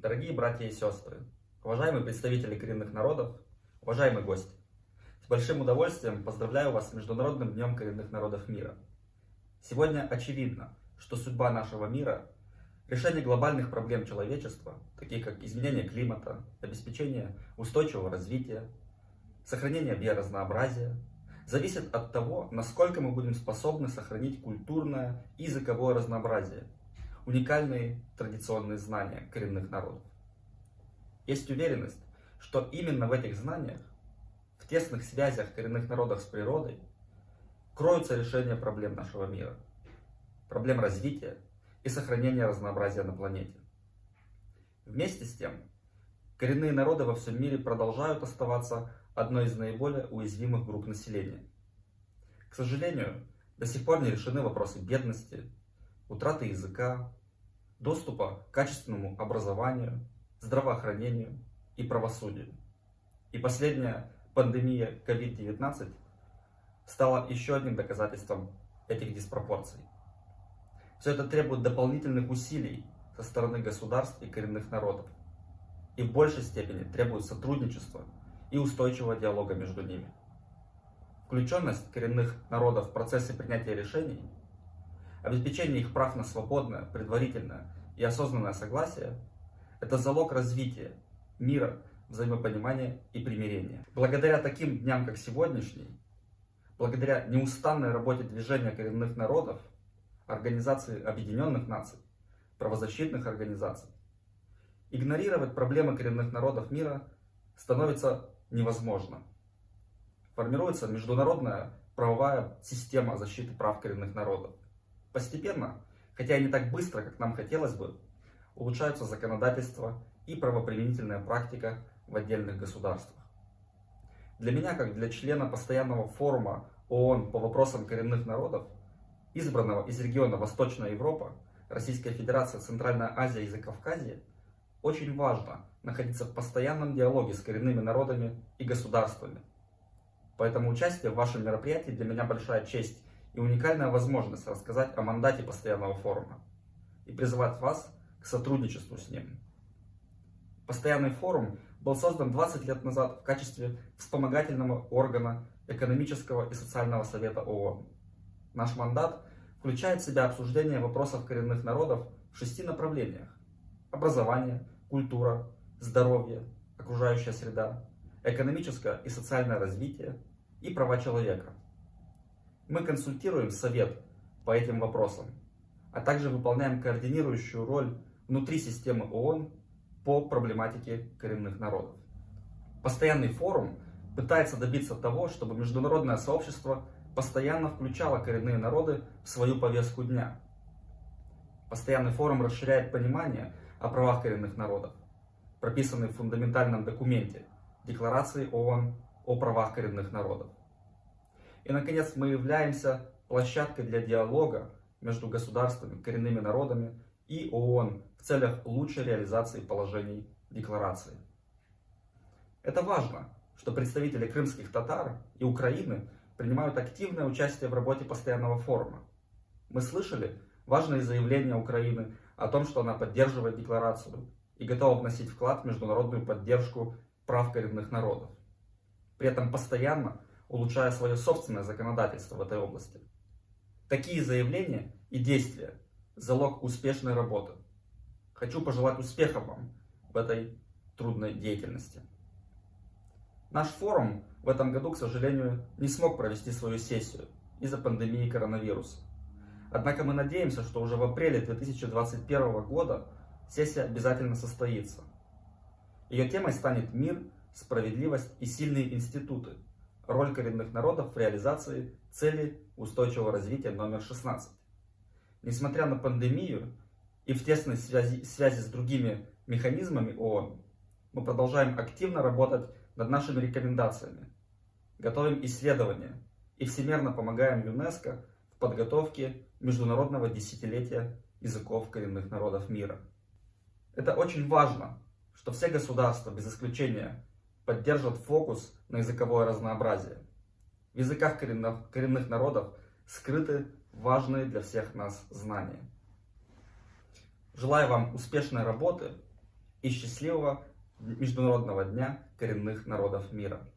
Дорогие братья и сестры, уважаемые представители коренных народов, уважаемые гости, с большим удовольствием поздравляю вас с Международным днем коренных народов мира. Сегодня очевидно, что судьба нашего мира, решение глобальных проблем человечества, такие как изменение климата, обеспечение устойчивого развития, сохранение биоразнообразия, зависит от того, насколько мы будем способны сохранить культурное и языковое разнообразие, уникальные традиционные знания коренных народов. Есть уверенность, что именно в этих знаниях, в тесных связях коренных народов с природой, кроются решения проблем нашего мира, проблем развития и сохранения разнообразия на планете. Вместе с тем, коренные народы во всем мире продолжают оставаться одной из наиболее уязвимых групп населения. К сожалению, до сих пор не решены вопросы бедности, утраты языка, доступа к качественному образованию, здравоохранению и правосудию. И последняя пандемия COVID-19 стала еще одним доказательством этих диспропорций. Все это требует дополнительных усилий со стороны государств и коренных народов. И в большей степени требует сотрудничества и устойчивого диалога между ними. Включенность коренных народов в процессы принятия решений, обеспечение их прав на свободное, предварительное и осознанное согласие – это залог развития, мира, взаимопонимания и примирения. Благодаря таким дням, как сегодняшний, благодаря неустанной работе движения коренных народов, Организации Объединенных Наций, правозащитных организаций, игнорировать проблемы коренных народов мира становится невозможно. Формируется международная правовая система защиты прав коренных народов. Постепенно, хотя и не так быстро, как нам хотелось бы, улучшаются законодательство и правоприменительная практика в отдельных государствах. Для меня, как для члена постоянного форума ООН по вопросам коренных народов, избранного из региона Восточная Европа, Российская Федерация, Центральная Азия и Закавказье, очень важно находиться в постоянном диалоге с коренными народами и государствами. Поэтому участие в вашем мероприятии для меня большая честь и уникальная возможность рассказать о мандате постоянного форума и призывать вас к сотрудничеству с ним. Постоянный форум был создан 20 лет назад в качестве вспомогательного органа экономического и социального совета ООН. Наш мандат включает в себя обсуждение вопросов коренных народов в 6 направлениях: образование, культура, здоровье, окружающая среда, экономическое и социальное развитие и права человека. Мы консультируем совет по этим вопросам, а также выполняем координирующую роль внутри системы ООН по проблематике коренных народов. Постоянный форум пытается добиться того, чтобы международное сообщество постоянно включало коренные народы в свою повестку дня. Постоянный форум расширяет понимание о правах коренных народов, прописанные в фундаментальном документе Декларации ООН о правах коренных народов. И, наконец, мы являемся площадкой для диалога между государствами, коренными народами и ООН в целях лучшей реализации положений Декларации. Это важно, что представители крымских татар и Украины принимают активное участие в работе постоянного форума. Мы слышали важные заявления Украины о том, что она поддерживает декларацию и готова вносить вклад в международную поддержку прав коренных народов, при этом постоянно улучшая свое собственное законодательство в этой области. Такие заявления и действия – залог успешной работы. Хочу пожелать успеха вам в этой трудной деятельности. Наш форум в этом году, к сожалению, не смог провести свою сессию из-за пандемии коронавируса. Однако мы надеемся, что уже в апреле 2021 года сессия обязательно состоится. Ее темой станет мир, справедливость и сильные институты. Роль коренных народов в реализации цели устойчивого развития номер 16. Несмотря на пандемию и в тесной связи с другими механизмами ООН, мы продолжаем активно работать над нашими рекомендациями, готовим исследования и всемерно помогаем ЮНЕСКО в подготовке Международного десятилетия языков коренных народов мира. Это очень важно, что все государства, без исключения, поддержат фокус на языковое разнообразие. В языках коренных народов скрыты важные для всех нас знания. Желаю вам успешной работы и счастливого Международного дня коренных народов мира!